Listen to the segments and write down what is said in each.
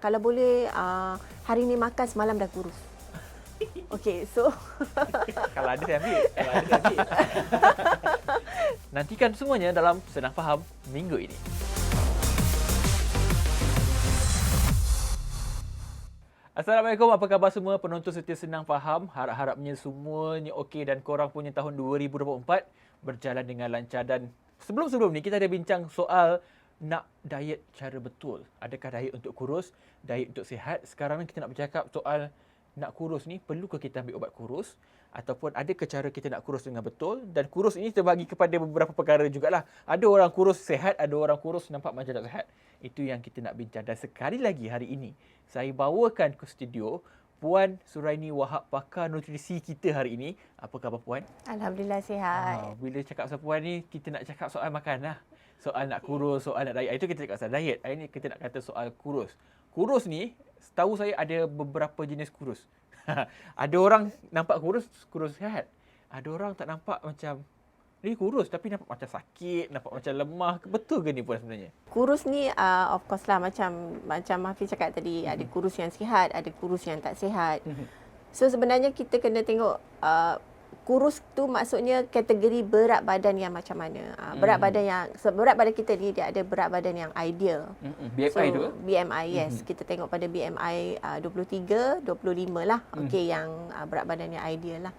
Kalau boleh, hari ni makan, semalam dah kurus. Okey, so Kalau ada saya ambil. Nantikan semuanya dalam Senang Faham minggu ini. Assalamualaikum, apa khabar semua penonton setia Senang Faham? Harap-harapnya semuanya okey dan korang punya tahun 2024 berjalan dengan lancar. Dan sebelum ni kita ada bincang soal nak diet cara betul. Adakah diet untuk kurus, diet untuk sihat? Sekarang ni kita nak bercakap soal nak kurus ni, perlukah kita ambil ubat kurus? Ataupun adakah cara kita nak kurus dengan betul? Dan kurus ini terbagi kepada beberapa perkara jugalah. Ada orang kurus sihat, ada orang kurus nampak macam tak sihat. Itu yang kita nak bincang. Dan sekali lagi hari ini, saya bawakan ke studio Puan Suraini Wahab, pakar nutrisi kita hari ini. Apa khabar Puan? Alhamdulillah sihat. Bila cakap pasal Puan ni, kita nak cakap soal makan lah. Soal nak kurus, soal nak diet. Itu kita cakap pasal diet. Hari ni kita nak kata soal kurus. Kurus ni, setahu saya ada beberapa jenis kurus. Ada orang nampak kurus, kurus sihat. Ada orang tak nampak macam ni kurus tapi nampak macam sakit, nampak macam lemah. Betul ke ni Puan sebenarnya? Kurus ni of course lah macam Hafiz cakap tadi, ada kurus yang sihat, ada kurus yang tak sihat. So sebenarnya kita kena tengok kurus tu maksudnya kategori berat badan yang macam mana. Berat badan kita ni dia ada berat badan yang ideal. BMI tu? BMI, yes. Kita tengok pada BMI 23, 25 lah. Okey, yang berat badan yang ideal lah.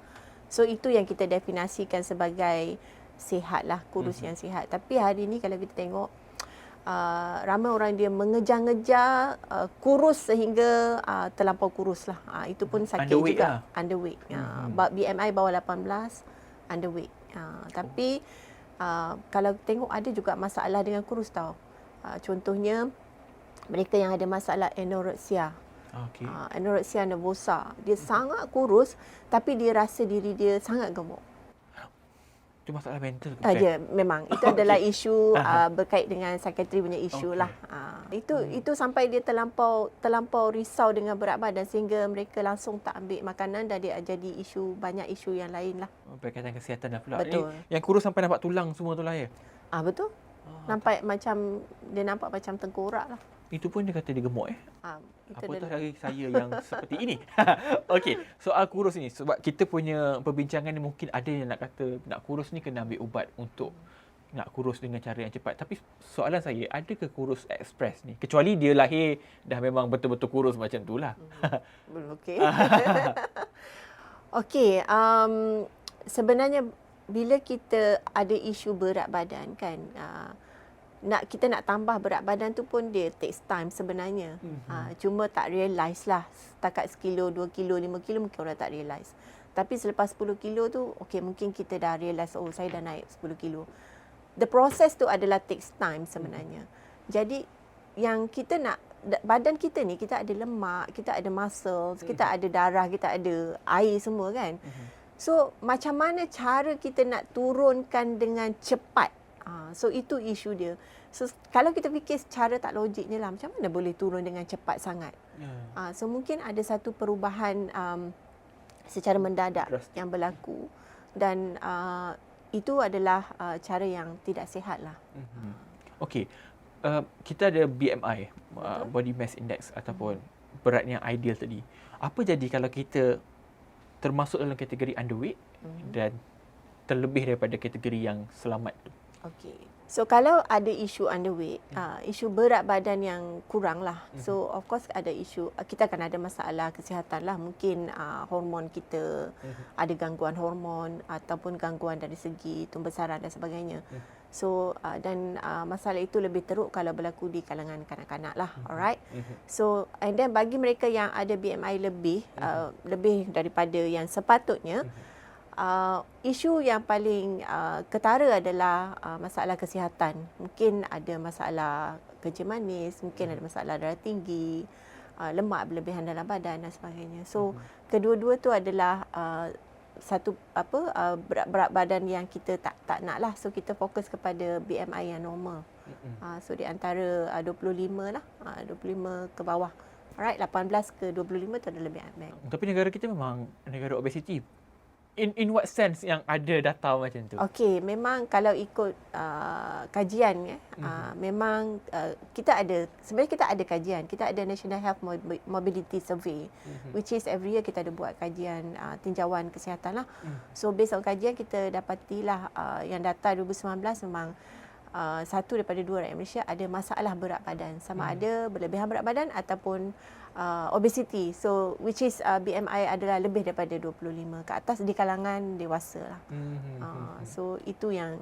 So itu yang kita definisikan sebagai sihat lah, kurus yang sihat. Tapi hari ni kalau kita tengok ramai orang dia mengejar-ngejar kurus sehingga terlampau kurus lah. Itu pun sakit underweight juga. Lah. Underweight. BMI bawah 18, underweight. Tapi kalau tengok ada juga masalah dengan kurus tau. Contohnya mereka yang ada masalah anorexia. Okay. Anorexia nervosa. Dia sangat kurus tapi dia rasa diri dia sangat gemuk. Itu masalah mental ke? Dia memang itu adalah isu berkait dengan psikiatri punya isu lah. Itu sampai dia terlampau risau dengan berat badan sehingga mereka langsung tak ambil makanan dan dia jadi banyak isu yang lain lah. Berkaitan kesihatan dah pula. Betul. Yang kurus sampai nampak tulang semua tu lah ya? Betul. Nampak macam tengkorak lah. Itu pun dia kata dia gemuk Apatah dari saya yang seperti ini. Okey, soal kurus ni sebab kita punya perbincangan ni mungkin ada yang nak kata nak kurus ni kena ambil ubat untuk nak kurus dengan cara yang cepat. Tapi soalan saya, adakah kurus ekspres ni? Kecuali dia lahir dah memang betul-betul kurus macam tu lah. Belum okey. Okey, sebenarnya bila kita ada isu berat badan kan, kita nak tambah berat badan tu pun dia takes time sebenarnya. Cuma tak realise lah. Setakat sekilo, 2 kilo, 5 kilo mungkin orang tak realise. Tapi selepas 10 kilo tu, okey mungkin kita dah realise, oh saya dah naik 10 kilo. The process tu adalah takes time sebenarnya. Jadi yang kita nak, badan kita ni kita ada lemak, kita ada muscles, kita ada darah, kita ada air semua kan. So macam mana cara kita nak turunkan dengan cepat? So itu isu dia. So kalau kita fikir secara tak logiknya lah, macam mana boleh turun dengan cepat sangat? So mungkin ada satu perubahan secara mendadak yang berlaku dan itu adalah cara yang tidak sihat lah. Okey, kita ada BMI, Body Mass Index ataupun berat yang ideal tadi. Apa jadi kalau kita termasuk dalam kategori underweight dan terlebih daripada kategori yang selamat tu? Okey. So kalau ada isu underweight, isu berat badan yang kurang lah. So of course ada isu, kita akan ada masalah kesihatan lah. Mungkin hormon kita ada gangguan hormon ataupun gangguan dari segi tumbesaran dan sebagainya. So dan masalah itu lebih teruk kalau berlaku di kalangan kanak-kanak lah. Alright. So and then bagi mereka yang ada BMI lebih daripada yang sepatutnya, isu yang paling ketara adalah masalah kesihatan. Mungkin ada masalah kencing manis, mungkin ada masalah darah tinggi, lemak berlebihan dalam badan dan sebagainya. So kedua-dua tu adalah satu berat badan yang kita tak nak lah. So kita fokus kepada BMI yang normal. So di antara 25 lah, 25 ke bawah. Alright, 18 ke 25 tu adalah lebih baik. Tapi negara kita memang negara obesiti. in what sense yang ada data macam tu? Okey, memang kalau ikut kajian memang sebenarnya kita ada kajian. Kita ada National Health Mobility Survey which is every year kita ada buat kajian tinjauan kesihatan lah. So based on kajian kita dapatilah yang data 2019 memang satu daripada dua rakyat Malaysia ada masalah berat badan, sama ada berlebihan berat badan ataupun obesity. So which is BMI adalah lebih daripada 25 ke atas di kalangan dewasa lah. So itu yang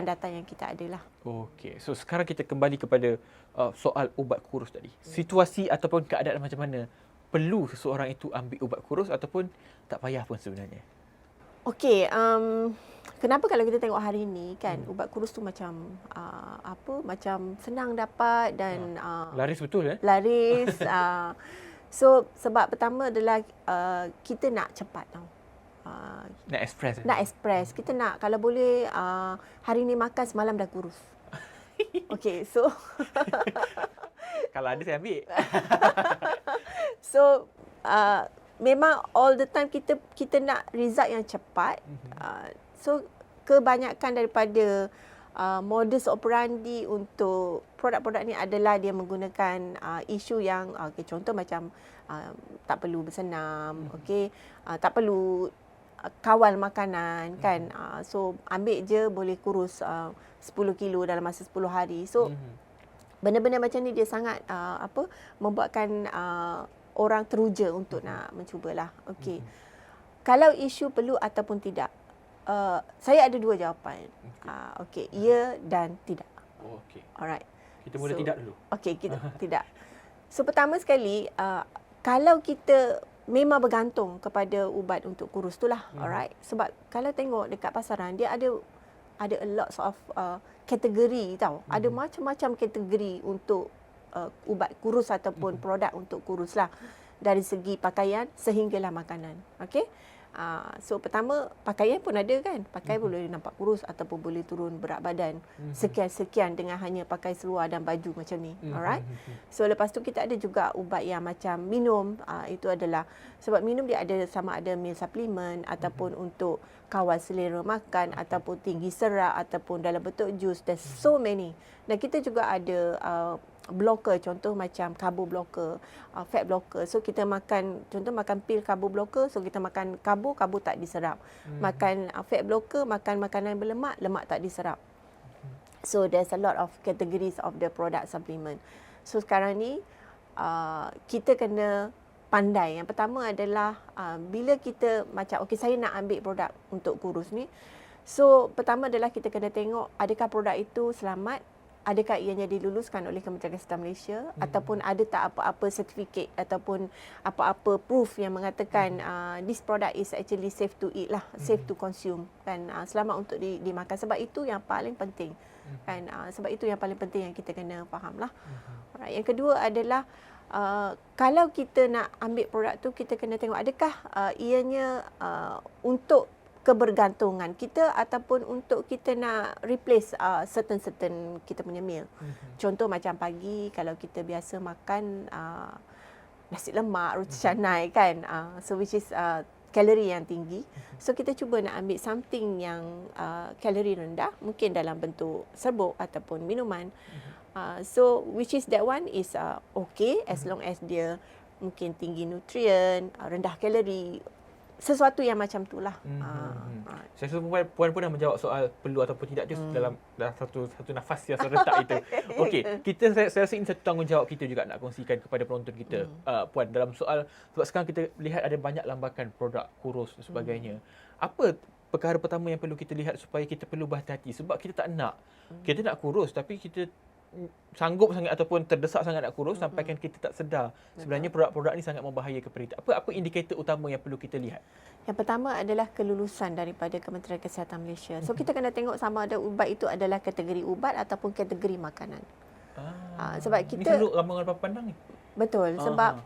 data yang kita ada lah. Okey. So sekarang kita kembali kepada soal ubat kurus tadi. Situasi ataupun keadaan macam mana perlu seseorang itu ambil ubat kurus ataupun tak payah pun sebenarnya? Okey, kenapa kalau kita tengok hari ini kan ubat kurus tu macam macam senang dapat dan laris betul laris. So sebab pertama adalah kita nak cepat tau. Nak express. Nak express. Kita nak kalau boleh hari ni makan semalam dah kurus. Okey, so kalau ada saya ambil. So memang all the time kita nak result yang cepat. So kebanyakan daripada modus operandi untuk produk-produk ni adalah dia menggunakan isu yang contoh macam tak perlu bersenam, tak perlu kawal makanan kan. So ambil je boleh kurus 10 kilo dalam masa 10 hari. So benda-benda macam ni dia sangat membuatkan orang teruja untuk nak mencubalah. Okey. Kalau isu perlu ataupun tidak, saya ada dua jawapan. Okey, ya dan tidak. Okey. Alright. Kita mula tidak dulu. Okey, kita tidak. So pertama sekali, kalau kita memang bergantung kepada ubat untuk kurus tu lah, alright. Sebab kalau tengok dekat pasaran dia ada a lots of kategori tau. Ada macam-macam kategori untuk ubat kurus ataupun produk untuk kurus lah. Dari segi pakaian sehinggalah makanan. Okey. So pertama pakaian pun ada kan. Pakai boleh nampak kurus ataupun boleh turun berat badan sekian-sekian dengan hanya pakai seluar dan baju macam ni. Alright. So lepas tu kita ada juga ubat yang macam minum. Itu adalah sebab minum dia ada sama ada meal supplement ataupun untuk kawal selera makan ataupun tinggi serat ataupun dalam bentuk jus. There's so many. Dan kita juga ada blocker, contoh macam carbo blocker, fat blocker. So kita makan, contoh makan pil carbo blocker, so kita makan carbo tak diserap. Makan fat blocker, makan makanan berlemak, lemak tak diserap. So there's a lot of categories of the product supplement. So sekarang ni kita kena pandai. Yang pertama adalah bila kita macam okey saya nak ambil produk untuk kurus ni. So pertama adalah kita kena tengok adakah produk itu selamat, adakah ianya diluluskan oleh Kementerian Kesihatan Malaysia ataupun ada tak apa-apa sertifikat ataupun apa-apa proof yang mengatakan this product is actually safe to eat lah, safe to consume kan, selamat untuk dimakan. Sebab itu yang paling penting kan, sebab itu yang paling penting yang kita kena faham lah. Alright. Yang kedua adalah kalau kita nak ambil produk tu kita kena tengok adakah ianya untuk kebergantungan kita ataupun untuk kita nak replace certain kita punya meal. Contoh macam pagi kalau kita biasa makan nasi lemak, roti canai kan, so which is kalori yang tinggi. So kita cuba nak ambil something yang kalori rendah, mungkin dalam bentuk serbuk ataupun minuman. So which is that one is okay as long as dia mungkin tinggi nutrien, rendah kalori, sesuatu yang macam itulah. Saya rasa puan pun dah menjawab soal perlu ataupun tidak tu dalam satu nafas yang serentak itu. Okey, saya rasa ini satu tanggungjawab kita juga nak kongsikan kepada penonton kita. Puan, dalam soal sebab sekarang kita lihat ada banyak lambakan produk kurus dan sebagainya. Apa perkara pertama yang perlu kita lihat supaya kita perlu berhati-hati sebab kita tak nak kita nak kurus tapi kita sanggup sangat ataupun terdesak sangat nak kurus sampai kan kita tak sedar sebenarnya produk-produk ni sangat membahaya kepada kita. Apa indikator utama yang perlu kita lihat? Yang pertama adalah kelulusan daripada Kementerian Kesihatan Malaysia. So kita kena tengok sama ada ubat itu adalah kategori ubat ataupun kategori makanan. Sebab kita ini selalu ramai orang pandang ni. Betul, sebab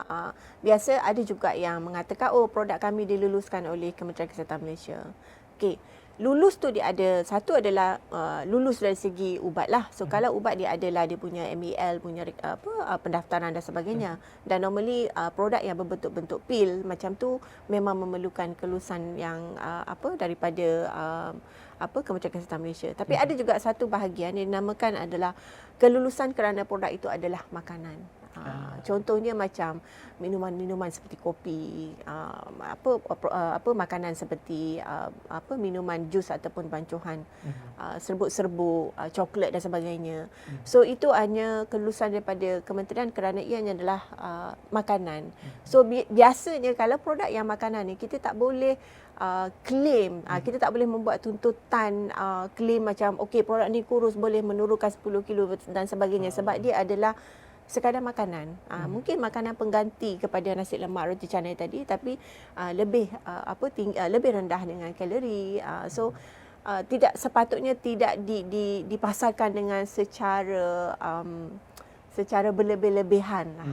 biasa ada juga yang mengatakan produk kami diluluskan oleh Kementerian Kesihatan Malaysia. Okey. lulus tu dia ada, satu adalah lulus dari segi ubat lah. So kalau ubat dia adalah dia punya MEL, punya pendaftaran dan sebagainya. Dan normally produk yang berbentuk-bentuk pil macam tu memang memerlukan kelulusan yang daripada Kementerian Kesihatan Malaysia. Tapi ada juga satu bahagian yang dinamakan adalah kelulusan kerana produk itu adalah makanan. Contohnya macam minuman-minuman seperti kopi, makanan seperti minuman jus ataupun bancuhan, serbuk-serbuk, coklat dan sebagainya. So itu hanya kelulusan daripada kementerian kerana ianya adalah makanan. So biasanya kalau produk yang makanan ni kita tak boleh claim, kita tak boleh membuat tuntutan claim macam okey produk ni kurus boleh menurunkan 10 kilo dan sebagainya sebab dia adalah sekadar makanan. Mungkin makanan pengganti kepada nasi lemak roti canai tadi tapi lebih lebih rendah dengan kalori. Tidak sepatutnya tidak dipasarkan dengan secara berlebih-lebihan lah.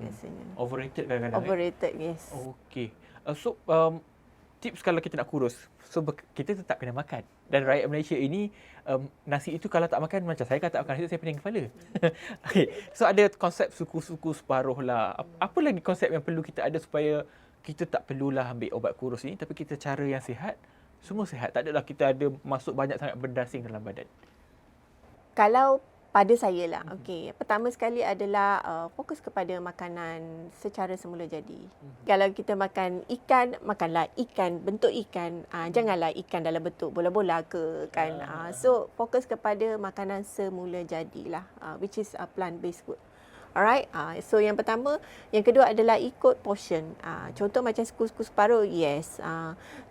Biasanya. Overrated kadang-kadang. Overrated, yes. Okey. Tips kalau kita nak kurus, kita tetap kena makan. Dan rakyat Malaysia ini, nasi itu kalau tak makan, macam saya kalau tak makan nasi, saya pening kepala. Okay. So ada konsep suku-suku separuh lah. Apa lagi konsep yang perlu kita ada supaya kita tak perlulah ambil obat kurus ni, tapi kita cara yang sihat, semua sihat. Tak adalah kita ada masuk banyak sangat benda asing dalam badan. Kalau pada saya lah, okey. Pertama sekali adalah fokus kepada makanan secara semula jadi. Kalau kita makan ikan, makanlah ikan, bentuk ikan. Janganlah ikan dalam bentuk bola-bola ke kan. So fokus kepada makanan semula jadilah, which is plant-based food. Alright, so yang pertama. Yang kedua adalah ikut portion. Contoh macam suku-suku separuh, yes.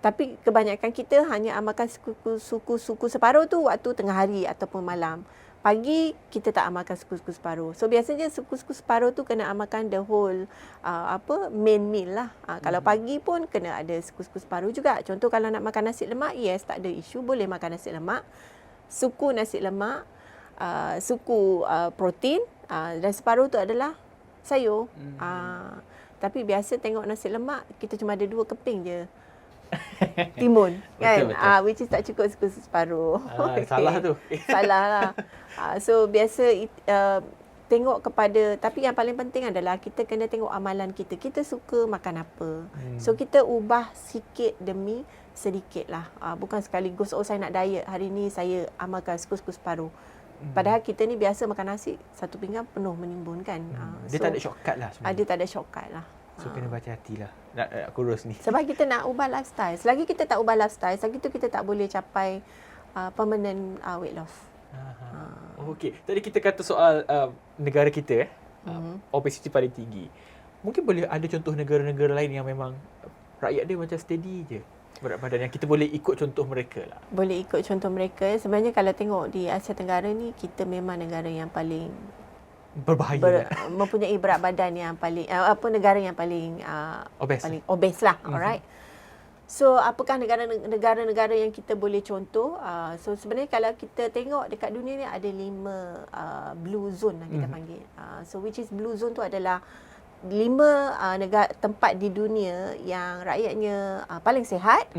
Tapi kebanyakan kita hanya amalkan suku-suku separuh tu waktu tengah hari ataupun malam. Pagi kita tak amalkan suku-suku separuh. So biasanya suku-suku separuh tu kena amalkan the whole main meal lah. Kalau pagi pun kena ada suku-suku separuh juga. Contoh kalau nak makan nasi lemak, yes, tak ada isu, boleh makan nasi lemak. Suku nasi lemak, suku protein, dan separuh tu adalah sayur. Tapi biasa tengok nasi lemak kita cuma ada 2 keping je. Timun kan, betul. which is tak cukup suku separuh. Okay. Salah tu. Salah lah. So biasa tengok kepada, tapi yang paling penting adalah kita kena tengok amalan kita. Kita suka makan apa. So kita ubah sikit demi sedikit lah. Bukan sekaligus, saya nak diet, hari ni saya amalkan suku-suku separuh. Padahal kita ni biasa makan nasi, 1 pinggan penuh menimbun kan. Dia tak ada shortcut lah sebenarnya. Dia tak ada shortcut lah. So kena berhati-hatilah nak kurus ni. Sebab kita nak ubah lifestyle. Selagi kita tak ubah lifestyle, selagi tu kita tak boleh capai permanent weight loss. Okey. Tadi kita kata soal negara kita obesiti paling tinggi. Mungkin boleh ada contoh negara-negara lain yang memang rakyat dia macam steady je berat badan, yang kita boleh ikut contoh mereka lah. Boleh ikut contoh mereka. Sebenarnya kalau tengok di Asia Tenggara ni, kita memang negara yang paling berbahaya mempunyai berat badan yang paling negara yang paling obes lah. Alright. So apakah negara-negara yang kita boleh contoh? So sebenarnya kalau kita tengok dekat dunia ni ada 5 blue zone lah kita panggil. So which is blue zone tu adalah 5 tempat di dunia yang rakyatnya paling sihat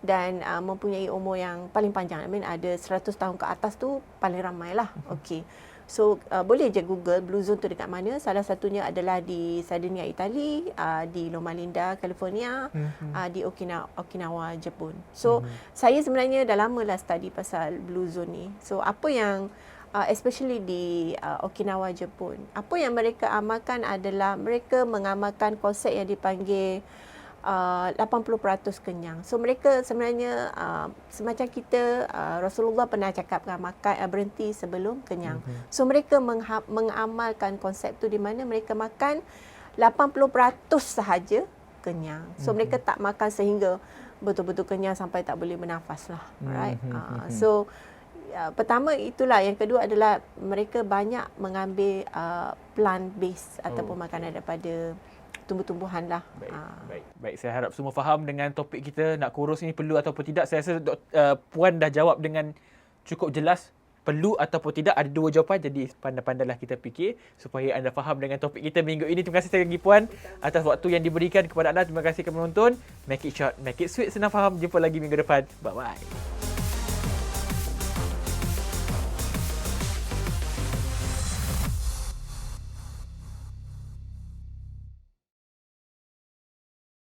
dan mempunyai umur yang paling panjang. I mean ada 100 tahun ke atas tu paling ramai lah. Okey. So boleh je Google Blue Zone tu dekat mana. Salah satunya adalah di Sardinia, Itali, di Loma Linda, California, di Okinawa, Jepun. So saya sebenarnya dah lama lah study pasal Blue Zone ni. So apa yang especially di Okinawa, Jepun, apa yang mereka amalkan adalah mereka mengamalkan konsep yang dipanggil 80% kenyang. So mereka sebenarnya semacam kita, Rasulullah pernah cakapkan makan berhenti sebelum kenyang. So mereka mengamalkan konsep tu di mana mereka makan 80% sahaja kenyang. So mereka tak makan sehingga betul-betul kenyang sampai tak boleh bernafas lah. Right? So pertama itulah. Yang kedua adalah mereka banyak mengambil plant based ataupun makanan daripada tumbuh-tumbuhan lah. Baik. Saya harap semua faham dengan topik kita, nak kurus ni perlu ataupun tidak. Saya rasa Puan dah jawab dengan cukup jelas. Perlu ataupun tidak, ada 2 jawapan. Jadi pandai-pandailah kita fikir supaya anda faham dengan topik kita minggu ini. Terima kasih sekali lagi Puan atas waktu yang diberikan kepada anda. Terima kasih kepada penonton. Make it short, make it sweet, senang faham. Jumpa lagi minggu depan. Bye-bye.